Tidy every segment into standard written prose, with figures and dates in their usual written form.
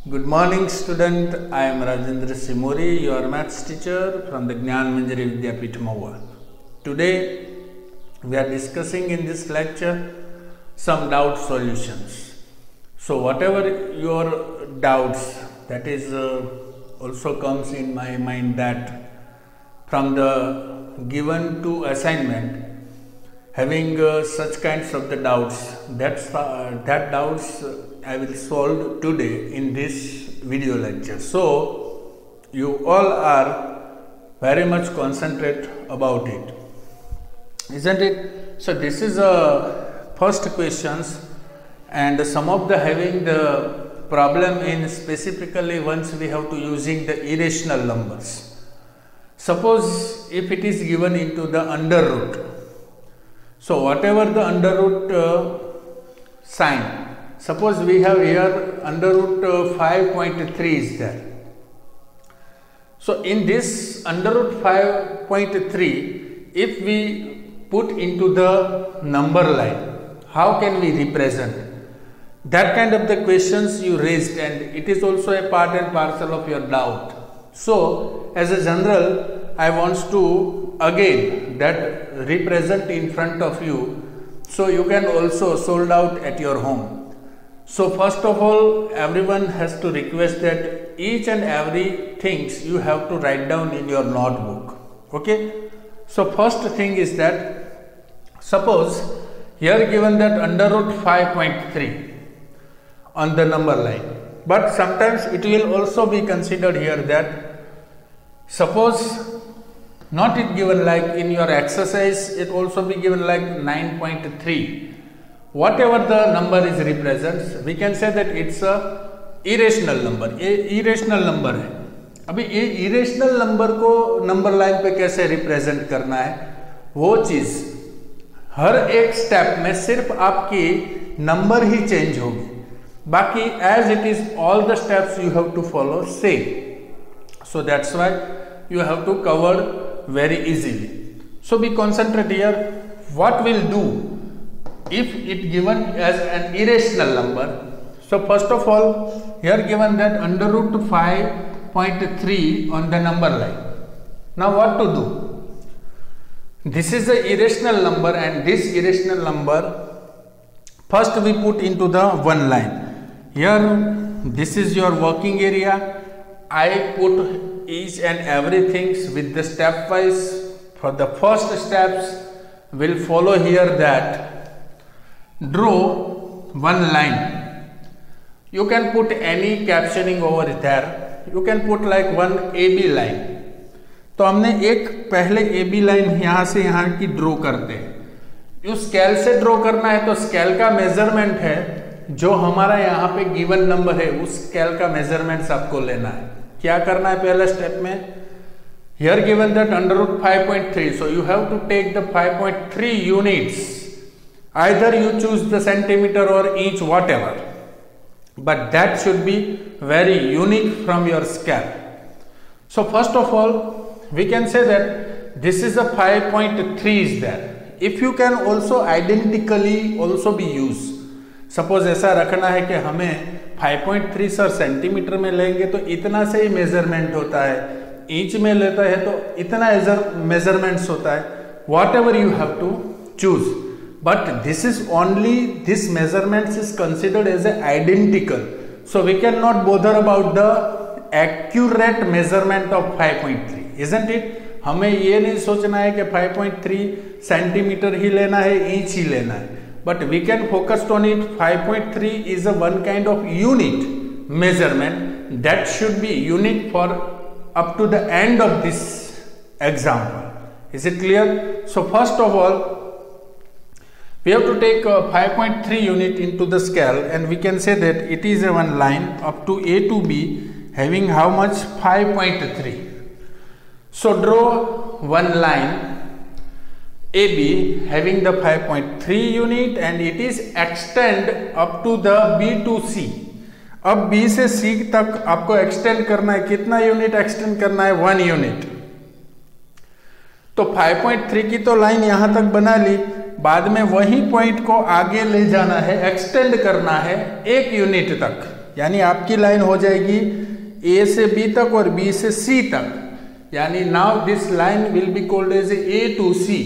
Good morning, student. I am Rajendra Simori, your maths teacher from the Gyan Manjari Vidyapith Mahua. Today, we are discussing in this lecture some doubt solutions. So, whatever your doubts, that is also comes in my mind that from the given to assignment, having such kinds of the doubts, that doubts I will solve today in this video lecture. So, you all are very much concentrate about it, isn't it? So, this is a first questions, and some of the having the problem in specifically once we have to using the irrational numbers. Suppose if it is given into the under root. So, whatever the under root sign, suppose we have here under root 5.3 is there. So, in this under root 5.3, if we put into the number line, how can we represent? That kind of the questions you raised, and it is also a part and parcel of your doubt. So, as a general, I want to again that represent in front of you, so you can also solve out at your home. So first of all, everyone has to request that each and every things you have to write down in your notebook. Okay. So first thing is that suppose here given that under root 5.3 on the number line, but sometimes it will also be considered here that suppose not it given like in your exercise, it also be given like 9.3. Whatever the number is represents, we can say that it's a irrational number. irrational number है. अभी ये irrational number को number line पे कैसे represent करना है, वो चीज हर एक step में सिर्फ आपकी number ही change होगी, बाकी as it is all the steps you have to follow same. So that's why you have to cover very easily. So we concentrate here. What will do if it given as an irrational number? So first of all, here given that under root 5.3 on the number line. Now what to do? This is the irrational number, and this irrational number first we put into the one line. Here this is your working area. I put each and everything with the stepwise. For the first steps will follow here that draw one line. You can put any captioning over there. You can put like one AB line. तो हमने एक पहले AB line यहाँ से यहाँ की draw करते हैं. उस स्केल से ड्रॉ करना है तो स्केल का मेजरमेंट है जो हमारा यहाँ पे गिवन नंबर है, उस स्केल का मेजरमेंट्स आपको लेना है. क्या करना है पहले स्टेप में? Here given that under root 5.3, so you have to take the 5.3 units. Either you choose the centimeter or inch, whatever, but that should be very unique from your scale. So first of all, we can say that this is a 5.3 is there. If you can also identically also be used. Suppose ऐसा रखना है कि हमें 5.3 sir centimetre में लेंगे तो इतना से ही मेजरमेंट होता है, इंच में लेता है तो इतना मेजरमेंट्स होता है. Whatever you have to choose, but this is only this measurements is considered as a identical. So we can not bother about the accurate measurement of 5.3, isn't it? हमें ये नहीं सोचना है कि 5.3 सेंटीमीटर ही लेना है, इंच ही लेना है, but we can focus on it. 5.3 is a one kind of unit measurement that should be unique for up to the end of this example. Is it clear? So first of all, we have to take 5.3 unit into the scale, and we can say that it is a one line up to A to B having how much? 5.3. So draw one line AB having the 5.3 unit, and it is extend up to the B to C. अब B से C तक आपको extend करना है. कितना unit extend करना है? 1 unit. तो 5.3 की तो लाइन यहां तक बना ली, बाद में वही पॉइंट को आगे ले जाना है, एक्सटेंड करना है 1 यूनिट तक. यानी आपकी लाइन हो जाएगी A से B तक और B से C तक, यानी now this line will be called as A to C,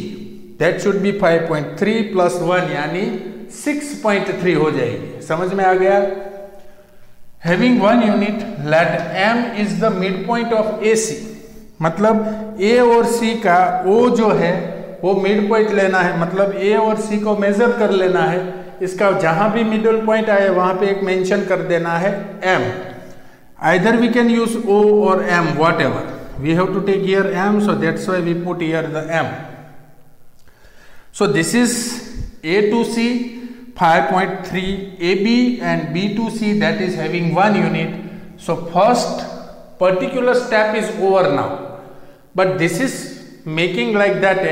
that should be 5.3 plus 1 यानी 6.3 हो जाएगी। समझ में आ गया? Having one unit, let M is the midpoint of AC, मतलब A और C का O जो है वो मिड पॉइंट लेना है, मतलब A और C को मेजर कर लेना है, इसका जहां भी मिडिल पॉइंट आए वहां पे एक मेंशन कर देना है M। Either we can use O or M, whatever. We have to take here M, so that's why we put here the M. So this is A to C 5.3, AB and B to C, that is having one unit. So first particular step is over now, but this is making like that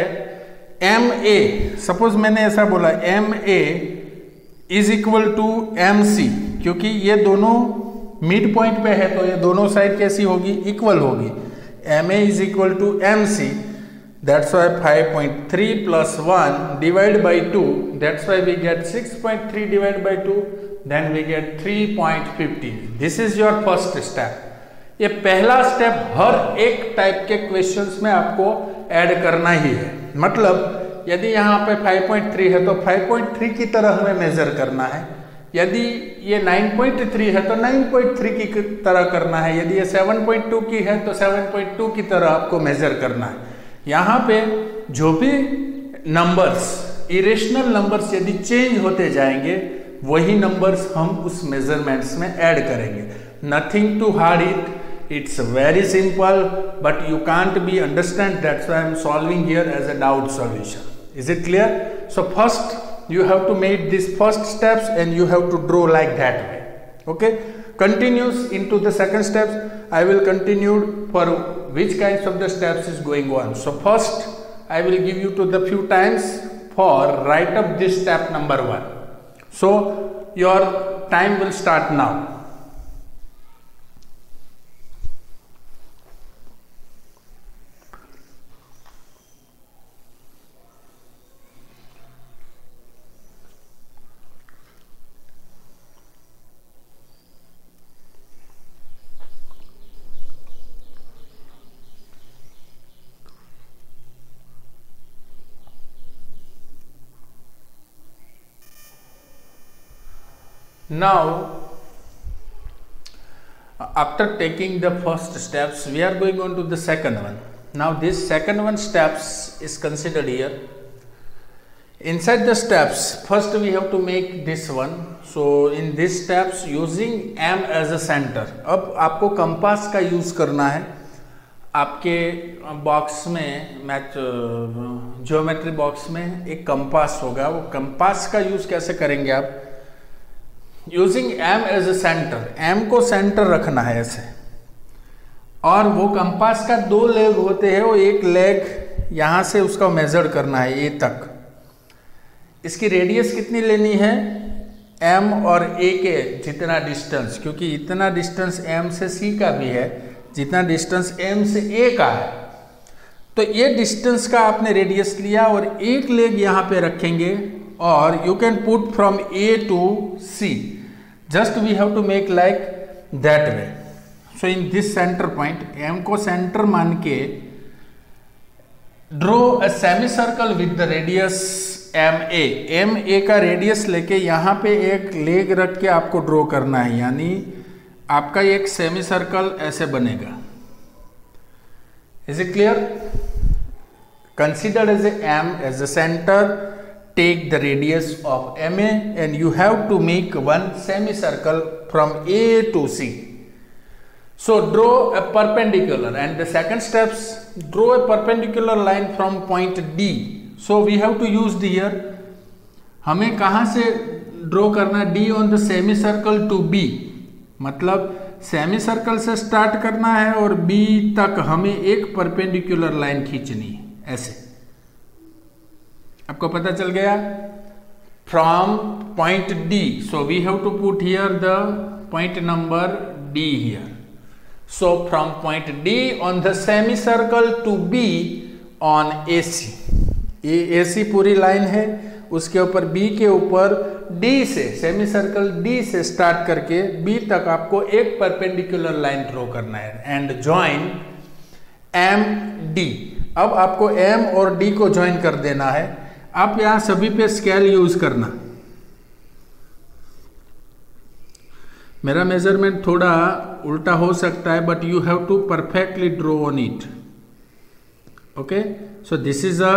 MA, suppose मैंने ऐसा बोला MA is equal to MC, क्योंकि ये दोनों mid point पे है तो ये दोनों साइड कैसी होगी? इक्वल होगी। MA is equal to MC, that's why 5.3 plus 1 divided by 2, that's why we get 6.3 divided by 2, then we get 3.50. This is your first step. ये पहला स्टेप हर एक टाइप के क्वेश्चंस में आपको ऐड करना ही है। मतलब यदि यहाँ पे 5.3 है तो 5.3 की तरह हमें मेजर करना है, यदि ये 9.3 है तो 9.3 की तरह करना है, यदि ये 7.2 की है तो 7.2 की तरह आपको मेजर करना है। यहाँ पे जो भी नंबर्स, इरेशनल नंबर्स यदि चेंज होते जाएंगे वही नंबर्स हम उस मेजरमेंट्स में ऐड करेंगे। Nothing to hard it, it's very simple, but you can't be understand, that's why I'm solving here as a doubt solution. Is it clear? So first you have to make these first steps and you have to draw like that way. Okay, continues into the second steps. I will continue for which kinds of the steps is going on. So first I will give you to the few times for write up this step number 1. So your time will start now. Now, after taking the first steps, we are going on to the second one. Now, this second one steps is considered here. Inside the steps, first we have to make this one. So, in these steps, using M as a center. अब आपको compass का use करना है। आपके box में math geometry box में एक compass होगा, वो कंपास का यूज कैसे करेंगे आप? Using M as a center, M को सेंटर रखना है ऐसे, और वो कंपास का 2 लेग होते हैं, वो एक लेग यहां से उसका मेजर करना है A तक। इसकी रेडियस कितनी लेनी है? M और A के जितना डिस्टेंस, क्योंकि इतना डिस्टेंस M से C का भी है जितना डिस्टेंस M से A का है, तो ये डिस्टेंस का आपने रेडियस लिया और एक लेग यहाँ पे रखेंगे और you can put from A to C. Just we have to make like that way. So in this center point, M को सेंटर मान के draw a semicircle with the radius MA. MA का radius लेके यहाँ पे एक leg रख के आपको ड्रॉ करना है, यानी आपका एक सेमी सर्कल ऐसे बनेगा। Is it clear? Considered as a M as a center. Take the radius of MA and you have to make one semicircle from A to C. So draw a perpendicular, and the second steps, draw a perpendicular line from point D. So we have to use the here, हमें कहाँ से draw करना? D on the semicircle to B, मतलब semicircle से start करना है और B तक हमें एक परपेंडिकुलर लाइन खींचनी है ऐसे। आपको पता चल गया? From point D, so we have to put here the point number D here. So from point D on the semicircle to B on AC, ये AC पूरी लाइन है उसके ऊपर बी के ऊपर डी से, सेमी सर्कल डी से start करके बी तक आपको एक परपेंडिकुलर लाइन ड्रॉ करना है एंड ज्वाइन एम डी। अब आपको एम और डी को ज्वाइन कर देना है। आप यहां सभी पे स्केल यूज करना। मेरा मेजरमेंट थोड़ा उल्टा हो सकता है, but you have to perfectly draw on it. Okay, so this is a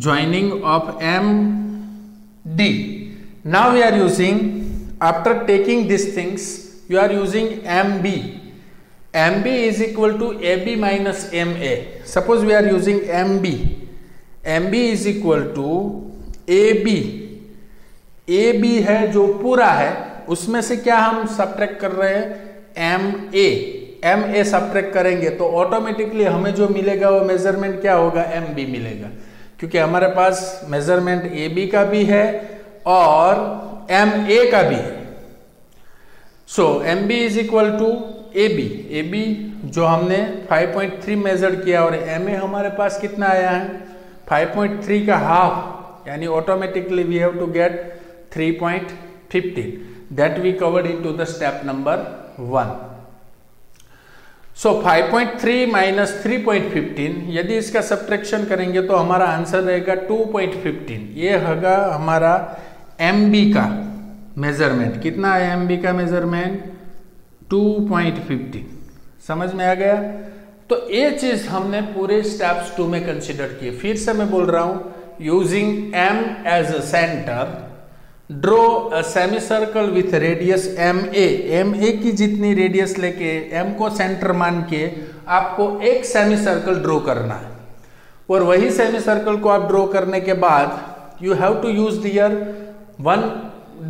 joining of MD. Now we are using, after taking these things, you are using MB. MB is equal to AB minus MA. Suppose we are using MB. MB is equal to AB. AB है जो पूरा है, उसमें से क्या हम subtract कर रहे हैं? MA. MA सब्ट्रैक्ट करेंगे तो ऑटोमेटिकली हमें जो मिलेगा वो मेजरमेंट क्या होगा? MB मिलेगा, क्योंकि हमारे पास मेजरमेंट AB का भी है और MA का भी है। सो MB is equal to AB। AB जो हमने 5.3 मेजर किया और MA हमारे पास कितना आया है? 5.3 का हाफ, यानी automatically we have to get 3.15 that we covered into the step number 1। So 5.3 minus 3.15, यदि इसका सब्ट्रैक्शन करेंगे तो हमारा आंसर रहेगा 2.15। ये होगा हमारा MB का मेजरमेंट। कितना है MB का मेजरमेंट? 2.15। समझ में आ गया? तो ये चीज हमने पूरे स्टेप्स 2 में कंसिडर किए। फिर से मैं बोल रहा हूं, using M as a center, draw a semi circle with radius MA। MA की जितनी रेडियस लेके M को सेंटर मान के आपको एक सेमी सर्कल ड्रॉ करना है, और वही सेमी सर्कल को आप ड्रॉ करने के बाद you have to use their one,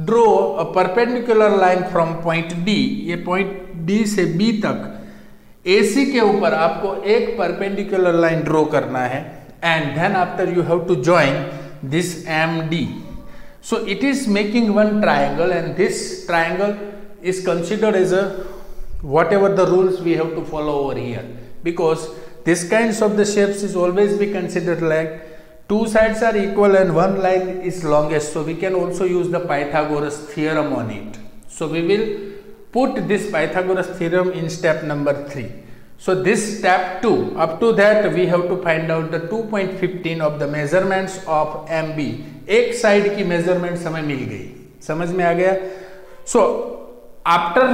draw a perpendicular line from point D। ये पॉइंट D से B तक AC के ऊपर आपको एक परपेंडिकुलर लाइन ड्रॉ करना है and then after you have to join this MD। So it is making one triangle, and this triangle is considered as a whatever the rules we have to follow over here, because this kinds of the shapes is always be considered like two sides are equal and one line is longest, so we can also use the Pythagoras theorem on it. So we will put this Pythagoras theorem in step number 3. So this step 2, up to that we have to find out the 2.15 of the measurements of MB। एक side की measurement हमें मिल गई। समझ में आ गया? So after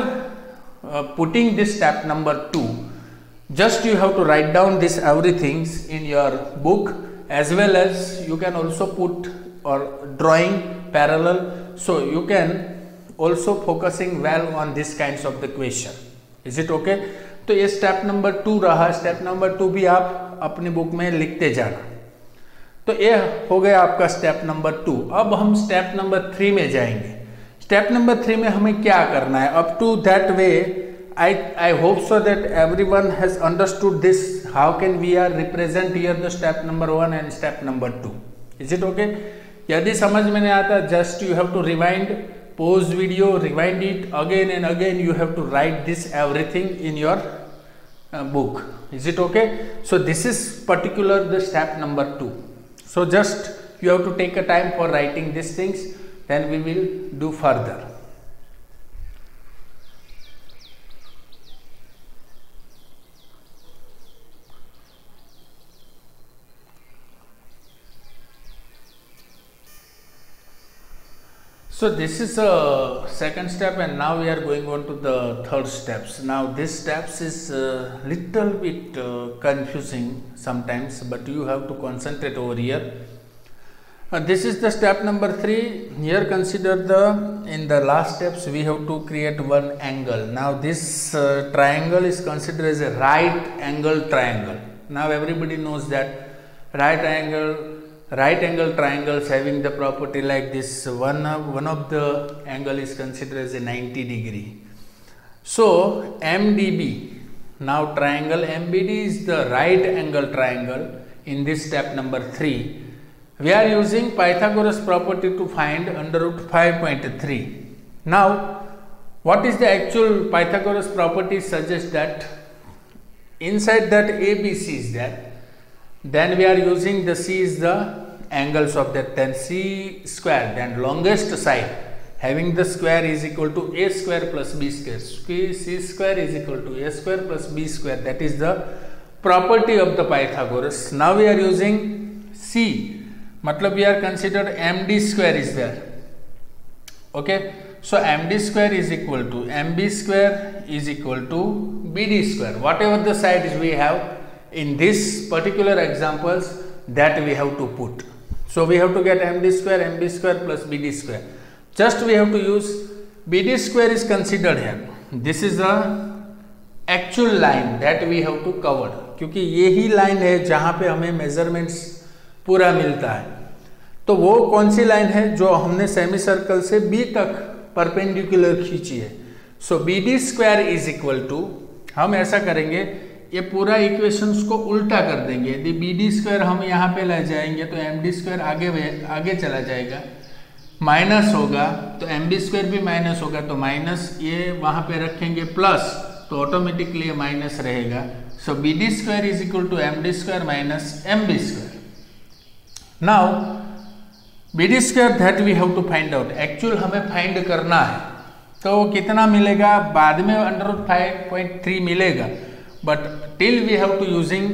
putting this step number 2, just you have to write down this everything in your book, as well as you can also put or drawing parallel, so you can also focusing well on this kinds of the question. Is it okay? तो ये step number 2 रहा। Step number 2 भी आप अपनी book में लिखते जाना। तो ये हो गया आपका स्टेप नंबर 2। अब हम स्टेप नंबर 3 में जाएंगे। स्टेप नंबर 3 में हमें क्या करना है? Up to that way I hope so that everyone has understood this, how can we are represent here the step number 1 and step number 2. Is it okay? यदि समझ में नहीं आता, just you have to rewind, pause video, rewind it again and again. You have to write this everything in your book. Is it okay? So this is particular the step number 2. So just you have to take a time for writing these things, then we will do further. So this is a second step, and now we are going on to the third steps. Now this steps is little bit confusing sometimes, but you have to concentrate over here. This is the step number 3. Here consider in the last steps we have to create one angle. Now this triangle is considered as a right angle triangle. Now everybody knows that right angle triangles having the property like this, one of the angle is considered as a 90 degree. So MDB, now triangle MBD is the right angle triangle. In this step number 3, we are using Pythagoras property to find under root 5.3. Now what is the actual Pythagoras property? Suggests that inside that ABC is there, then we are using the C is the angles of that, then C square, then longest side having the square is equal to A square plus B square. C square is equal to A square plus B square. That is the property of the Pythagoras. Now we are using C, matlab we are considered MD square is there. Okay, so MD square is equal to MB square is equal to BD square. Whatever the sides we have in this particular examples, that we have to put. So we have to get MD square, MB square plus BD square. Just we have to use BD square is considered here. This is the actual line that we have to cover, क्योंकि यही line है जहाँ पे हमें measurements पूरा मिलता है. तो वो कौन सी लाइन है जो हमने सेमी सर्कल से B तक परपेंडिकुलर खींची है. So BD square is equal to, हम ऐसा करेंगे, ये पूरा इक्वेशंस को उल्टा कर देंगे. यदि BD स्क्वायर हम यहाँ पे ले जाएंगे तो MD स्क्वायर आगे चला जाएगा, माइनस होगा तो MB स्क्वायर भी माइनस होगा, तो माइनस ये वहाँ पे रखेंगे प्लस, तो ऑटोमेटिकली ये माइनस रहेगा. So BD square is equal to MD square minus MB square. Now BD square that we have to find out, actual हमें फाइंड करना है. तो कितना मिलेगा बाद में √5.3 मिलेगा, but till we have to using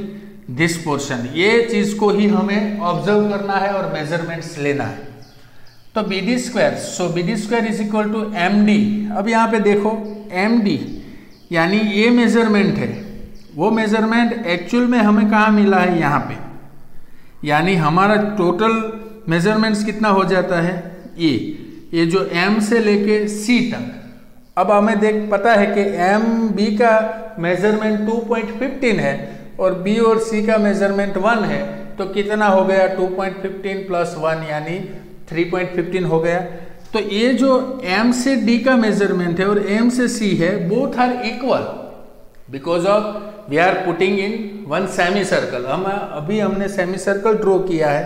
this portion, ये चीज को ही हमें ऑब्जर्व करना है और मेजरमेंट्स लेना है. तो BD square, so BD square is equal to MD. अब यहाँ पे देखो MD यानी ये मेजरमेंट है, वो मेजरमेंट एक्चुअल में हमें कहाँ मिला है, यहाँ पे. यानी हमारा टोटल मेजरमेंट्स कितना हो जाता है, ये जो M से लेके C तक. अब हमें पता है कि MB का मेजरमेंट 2.15 है और B और C का मेजरमेंट 1 है, तो कितना हो गया 2.15 प्लस 1 यानी 3.15 हो गया. तो ये जो M से D का मेजरमेंट है और M से C है, both are equal because of we are putting in one semi circle. हमने सेमी सर्कल ड्रॉ किया है,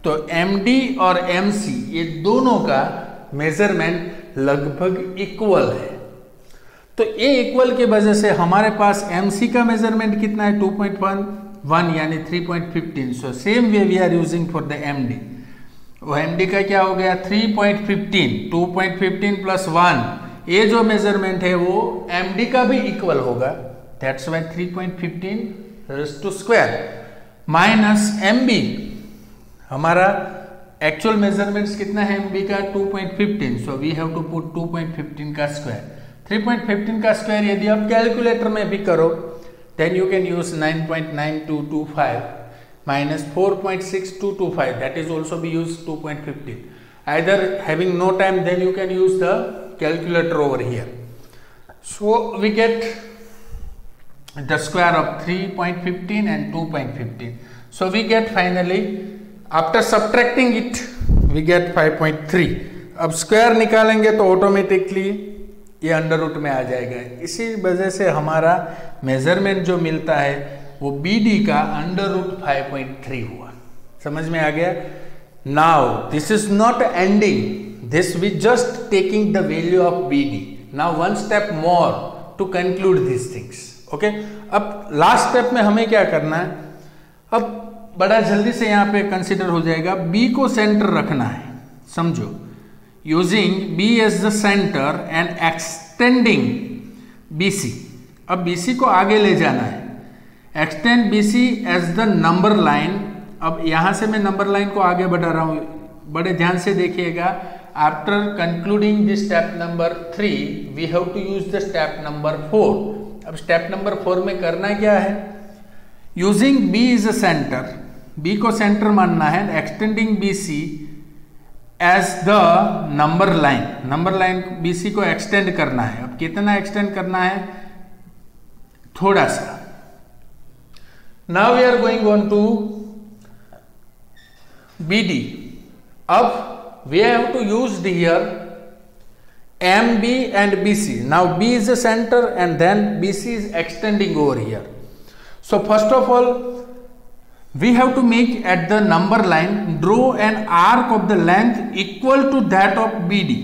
तो MD और MC ये दोनों का मेजरमेंट लगभग इक्वल है. तो ये इक्वल की वजह से हमारे पास MC का मेजरमेंट कितना है 2.1 यानी 3.15. So same way we are using for the MD. वो MD का क्या हो गया 3.15, 2.15 प्लस 1, ये जो मेजरमेंट है वो MD का भी इक्वल होगा. That's why 3.15 raise to square minus MB. हमारा एक्चुअल मेजरमेंट्स कितना है MB का 2.15. So we have to put 2.15 का स्क्वायर. 3.15 का स्क्वायर यदि आप कैलकुलेटर में भी करो, then you can use 9.9225 minus 4.6225, that is also be used 2.15. Either having no time, then you can use the calculator over here. So we get the square of 3.15 and 2.15. So we get finally, after subtracting it, we get 5.3. अब square निकालेंगे तो automatically ये under root में आ जाएगा. इसी वजह से हमारा मेजरमेंट जो मिलता है वो BD का अंडर रूट 5.3 हुआ. समझ में आ गया. Now this is not ending this, we just taking the value of BD. Now one step more to conclude this things. Okay, अब लास्ट स्टेप में हमें क्या करना है, अब बड़ा जल्दी से यहाँ पे कंसिडर हो जाएगा. B को सेंटर रखना है, समझो, using B as the center and extending BC. अब BC को आगे ले जाना है. Extend BC as the number line. अब यहां से मैं नंबर लाइन को आगे बढ़ा रहा हूं, बड़े ध्यान से देखिएगा. After concluding this step number 3 we have to use the step number 4. अब स्टेप नंबर 4 में करना क्या है, using B is a center, B को सेंटर मानना है, extending BC as the number line. Number line BC को एक्सटेंड करना है. अब कितना एक्सटेंड करना है, थोड़ा सा. Now we are going on to BD. अब we have to use here MB and BC. Now B is the center and then BC is extending over here. So first of all, we have to make at the number line, draw an arc of the length equal to that of BD.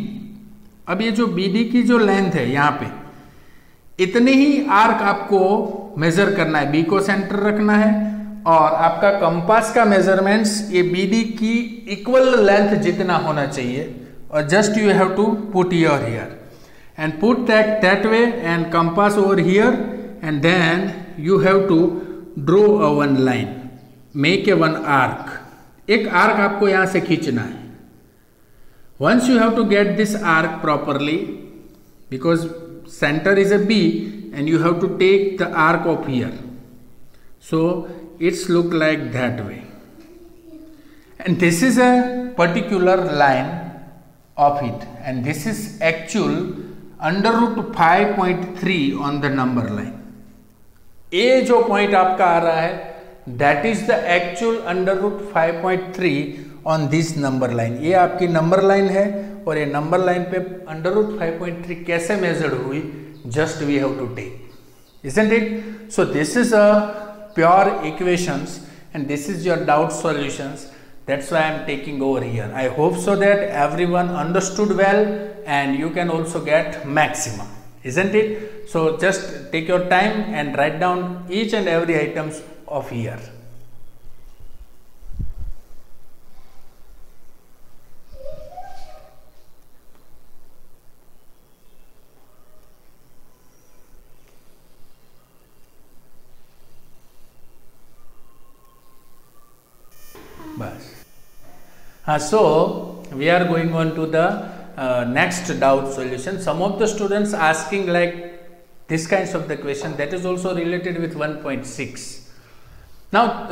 अब ये जो BD की जो length है यहाँ पे, इतने ही arc आपको मेजर करना है. B को सेंटर रखना है और आपका कंपास का मेजरमेंट्स ये BD की इक्वल लेंथ जितना होना चाहिए, और just you have to put your here and put that way and compass over here, and then you have to draw a one line, make a one arc. एक arc आपको यहाँ से खींचना है. Once you have to get this arc properly, because center is a B and you have to take the arc of here, so it's look like that way, and this is a particular line of it, and this is actual under root 5.3 on the number line. ए जो point आपका आ रहा है that is the actual under root 5.3 on this number line. ये आपकी number line है, और ये नंबर लाइन पे अंडर रूट 5.3 कैसे मेजर्ड हुई, just we have to take, isn't it? So this is a pure equations and this is your doubt solutions. That's why I am taking over here. I hope so that everyone understood well and you can also get maximum, isn't it? So just take your time and write down each and every items of here. So we are going on to the next doubt solution. Some of the students asking like this kinds of the question, that is also related with 1.6. Now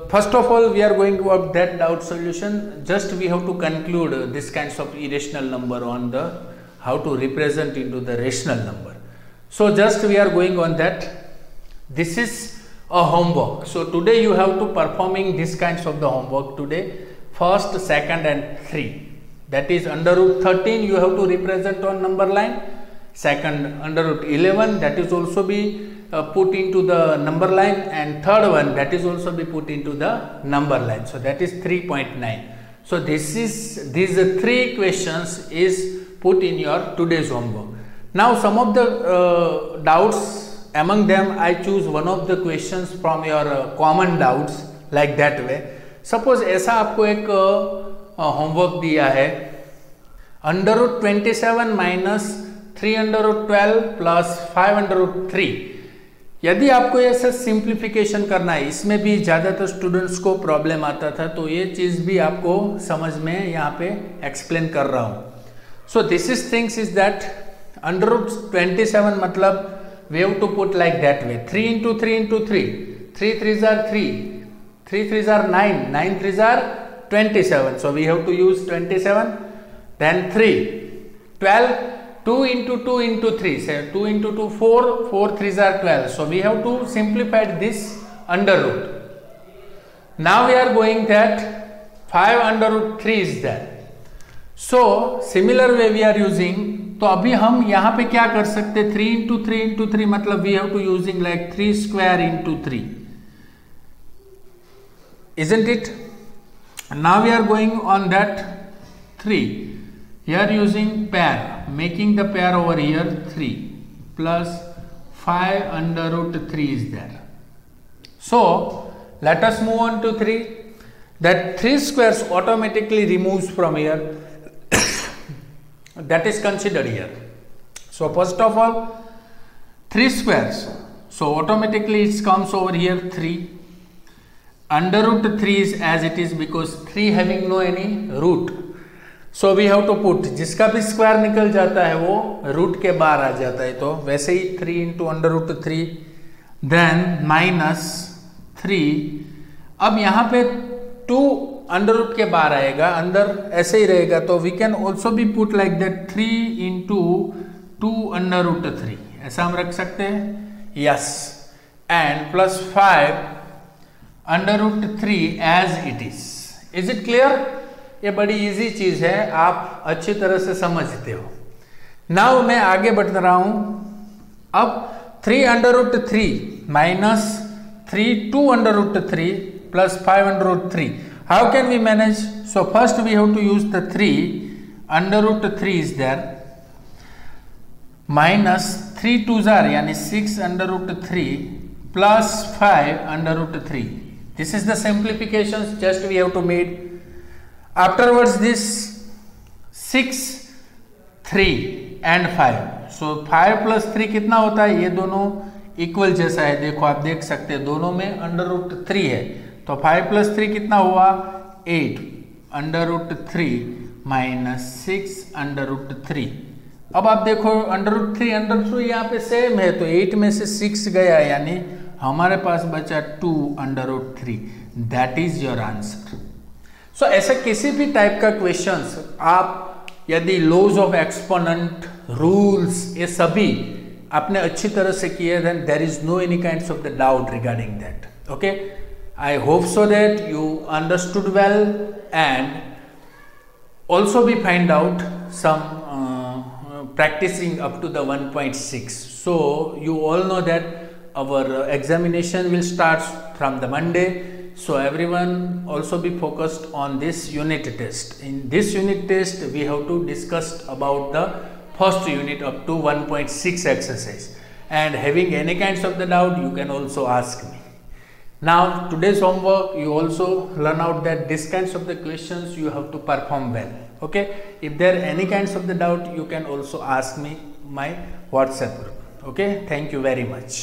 first of all we are going to have that doubt solution. Just we have to conclude this kinds of irrational number on the how to represent into the rational number. So just we are going on that. This is a homework. So today you have to performing this kinds of the homework today. First, second and 3. That is under root 13 you have to represent on number line. Second, under root 11 that is also be put into the number line, and third one that is also be put into the number line. So that is 3.9. So these 3 questions is put in your today's homework. Now some of the doubts, among them I choose one of the questions from your common doubts like that way. Suppose ऐसा आपको एक homework दिया है, under root 27 minus 3 under root 12 plus 5 under root 3. यदि आपको ऐसा simplification करना है, इसमें भी ज़्यादातर स्टूडेंट्स को प्रॉब्लम आता था, तो ये चीज़ भी आपको समझ में यहाँ पे एक्सप्लेन कर रहा हूँ. So this is things is that under root 27 मतलब we have to put like that way, 3 into 3 into 3, 3 3s are 3, 3 3s are 9, 9 3s are 27. So we have to use 27. Then 3, 12, 2 into 2 into 3. Say 2 into 2, 4, 4 3s are 12. So we have to simplify this under root. Now we are going that 5 under root 3 is there. So similar way we are using. तो अभी हम यहाँ पे क्या कर सकते, 3 into 3 into 3 मतलब we have to using like 3 square into 3. Isn't it? Now we are going on that 3. Here using pair, making the pair over here 3 plus 5 under root 3 is there. So let us move on to 3. That 3 squares automatically removes from here. That is considered here. So first of all 3 squares. So automatically it comes over here 3. Under root 3 is as it is because 3 having no any root. So we have to put, जिसका भी square निकल जाता है वो root के बाहर आ जाता है, तो वैसे ही 3 into under root 3, then minus 3. अब यहाँ पे 2 अंडर रूट के बाहर आएगा, अंदर ऐसे ही रहेगा, तो we can also be put like that 3 into 2 under root 3, ऐसा हम रख सकते हैं. Yes, and plus 5 under root 3 as it is. Is it clear? ये बड़ी इजी चीज है, आप अच्छी तरह से समझते हो. नाउ मैं आगे बढ़ रहा हूं. अब 3 under root 3 minus 3 2 under root 3 plus 5 under root 3. How can we manage? So first we have to use the 3 under root 3 is there minus 3 2s are यानी 6 under root 3 plus 5 under root 3. This is the simplifications, just we have to make. Afterwards this 6, 3 and 5. So 5 plus 3 कितना होता है, ये दोनों equal जैसा है, देखो आप देख सकते हैं दोनों में अंडर रूट 3 है, तो 5 प्लस 3 कितना हुआ 8 under root 3 minus 6 under root 3। अब आप देखो अंडर रूट 3 अंडर रूट 3 यहाँ पे सेम है, तो 8 में से 6 गया, यानी हमारे पास बचा 2 under root 3। That is your answer. So ऐसा किसी भी टाइप का क्वेश्चंस आप यदि लॉज ऑफ एक्सपोनेंट रूल्स ये सभी आपने अच्छी तरह से किए, then there is no any kinds of the doubt regarding that. Okay, I hope so that you understood well and also be find out some practicing up to the 1.6. So you all know that our examination will start from the Monday, so everyone also be focused on this unit test. In this unit test we have to discuss about the first unit up to 1.6 exercise, and having any kinds of the doubt you can also ask me. Now today's homework you also learn out that this kinds of the questions you have to perform well. Okay, if there are any kinds of the doubt you can also ask me my WhatsApp group. Okay, thank you very much.